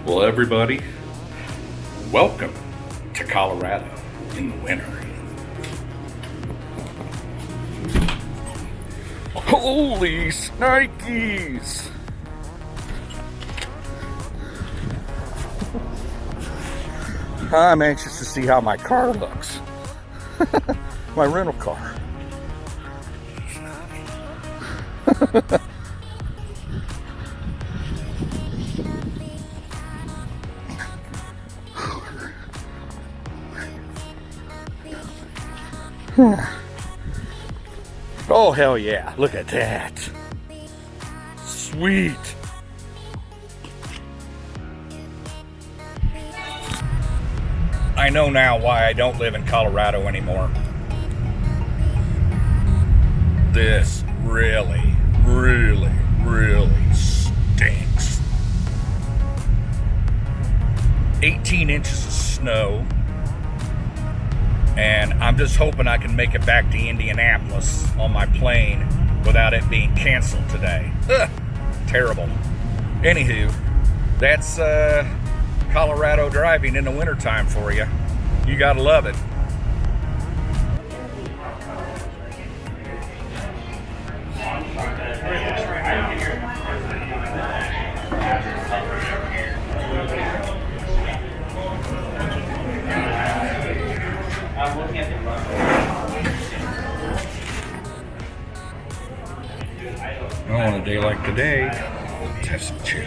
Well, everybody, welcome to Colorado in the winter. Holy Snikes! I'm anxious to see how my car looks. My rental car. Oh, hell yeah. Look at that. Sweet. I know now why I don't live in Colorado anymore. This really stinks. 18 inches of snow. And I'm just hoping I can make it back to Indianapolis on my plane without it being canceled today. Ugh, terrible. Anywho, that's Colorado driving in the wintertime for you. You gotta love it. On a day like today, let's have some chili.